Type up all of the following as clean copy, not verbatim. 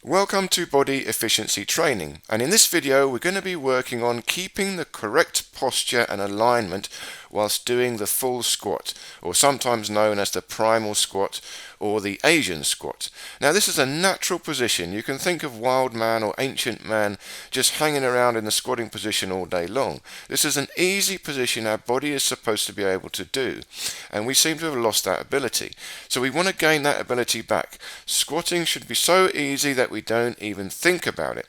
Welcome to Body Efficiency Training, and in this video we're going to be working on keeping the correct posture and alignment whilst doing the full squat, or sometimes known as the Primal Squat or the Asian Squat. Now this is a natural position. You can think of wild man or ancient man just hanging around in the squatting position all day long. This is an easy position our body is supposed to be able to do, and we seem to have lost that ability. So we want to gain that ability back. Squatting should be so easy that we don't even think about it.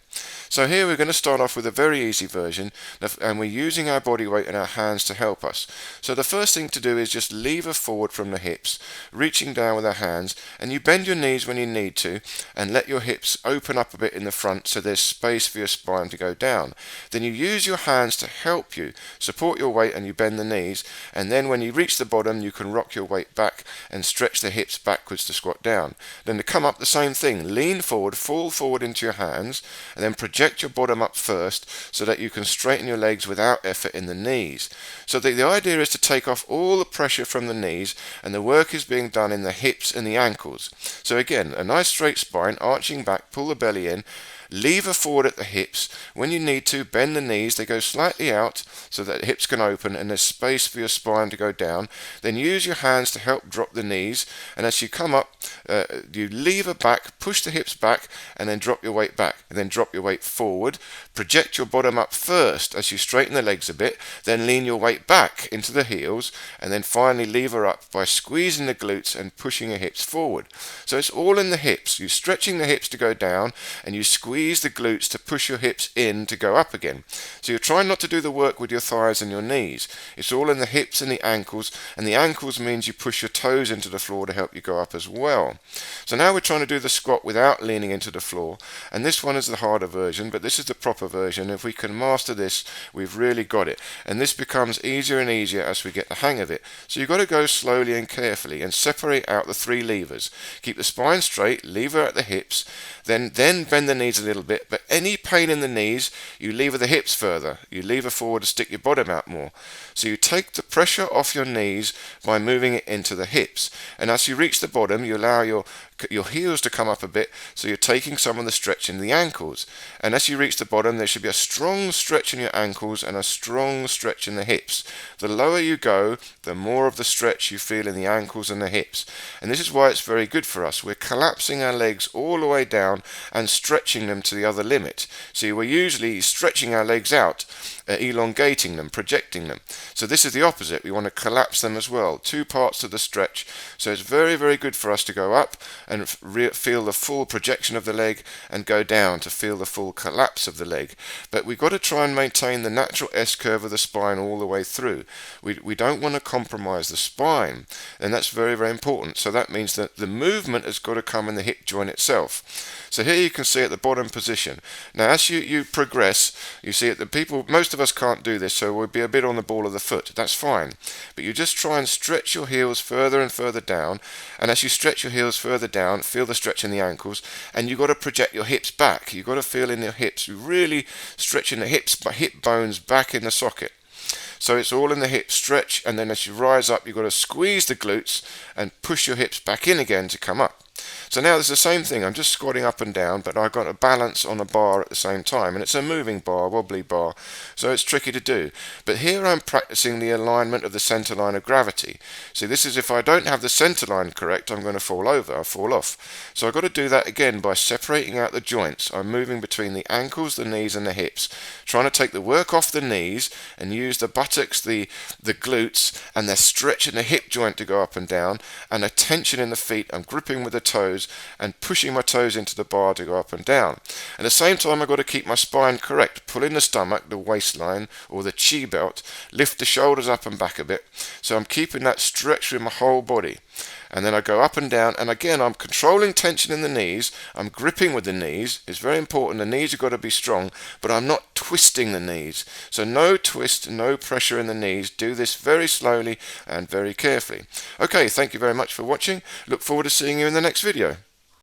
So here we're going to start off with a very easy version, and we're using our body weight and our hands to help us. So the first thing to do is just lever forward from the hips, reaching down with our hands, and you bend your knees when you need to and let your hips open up a bit in the front so there's space for your spine to go down. Then you use your hands to help you support your weight and you bend the knees, and then when you reach the bottom you can rock your weight back and stretch the hips backwards to squat down. Then to come up, the same thing, lean forward, fall forward into your hands, and then project your bottom up first so that you can straighten your legs without effort in the knees. So the idea is to take off all the pressure from the knees, and the work is being done in the hips and the ankles. So again, a nice straight spine, arching back, pull the belly in, lever forward at the hips. When you need to, bend the knees, they go slightly out so that the hips can open and there's space for your spine to go down. Then use your hands to help drop the knees, and as you come up, you lever back, push the hips back, and then drop your weight back, and then drop your weight forward. Project your bottom up first as you straighten the legs a bit, then lean your weight back into the heels, and then finally lever up by squeezing the glutes and pushing your hips forward. So it's all in the hips. You're stretching the hips to go down, and you squeeze the glutes to push your hips in to go up again. So you're trying not to do the work with your thighs and your knees. It's all in the hips and the ankles means you push your toes into the floor to help you go up as well. So now we're trying to do the squat without leaning into the floor, and this one is the harder version, but this is the proper version. If we can master this, we've really got it, and this becomes easier and easier as we get the hang of it. So you've got to go slowly and carefully and separate out the three levers. Keep the spine straight, lever at the hips, then bend the knees a little bit, but any pain in the knees, you lever the hips further. You lever forward to stick your bottom out more. So you take the pressure off your knees by moving it into the hips, and as you reach the bottom, you allow your heels to come up a bit, so you're taking some of the stretch in the ankles. And as you reach the bottom, there should be a strong stretch in your ankles and a strong stretch in the hips. The lower you go, the more of the stretch you feel in the ankles and the hips. And this is why it's very good for us. We're collapsing our legs all the way down and stretching them to the other limit. So we're usually stretching our legs out, elongating them, projecting them. So this is the opposite. We want to collapse them as well. Two parts to the stretch. So it's very, very good for us to go up and feel the full projection of the leg, and go down to feel the full collapse of the leg. But we've got to try and maintain the natural S-curve of the spine all the way through. We don't want to compromise the spine, and that's very, very important. So that means that the movement has got to come in the hip joint itself. So here you can see at the bottom position. Now as you progress, you see that most of us can't do this, so we'll be a bit on the ball of the foot. That's fine. But you just try and stretch your heels further and further down, and as you stretch your heels further down, feel the stretch in the ankles, and you've got to project your hips back. You've got to feel in your hips, really stretching the hip bones back in the socket. So it's all in the hip stretch, and then as you rise up, you've got to squeeze the glutes and push your hips back in again to come up. So now it's the same thing. I'm just squatting up and down, but I've got a balance on a bar at the same time, and it's a moving bar, wobbly bar, so it's tricky to do. But here I'm practicing the alignment of the centreline of gravity. See, this is if I don't have the centreline correct, I'm going to fall over, I'll fall off. So I've got to do that again by separating out the joints. I'm moving between the ankles, the knees and the hips, trying to take the work off the knees and use the buttocks, the glutes, and the stretch in the hip joint to go up and down, and a tension in the feet. I'm gripping with the toes and pushing my toes into the bar to go up and down. At the same time, I've got to keep my spine correct. Pull in the stomach, the waistline, or the chi belt. Lift the shoulders up and back a bit. So I'm keeping that stretch with my whole body. And then I go up and down, and again I'm controlling tension in the knees. I'm gripping with the knees. It's very important. The knees have got to be strong, but I'm not twisting the knees. So no twist, no pressure in the knees. Do this very slowly and very carefully. Okay, thank you very much for watching. Look forward to seeing you in the next video.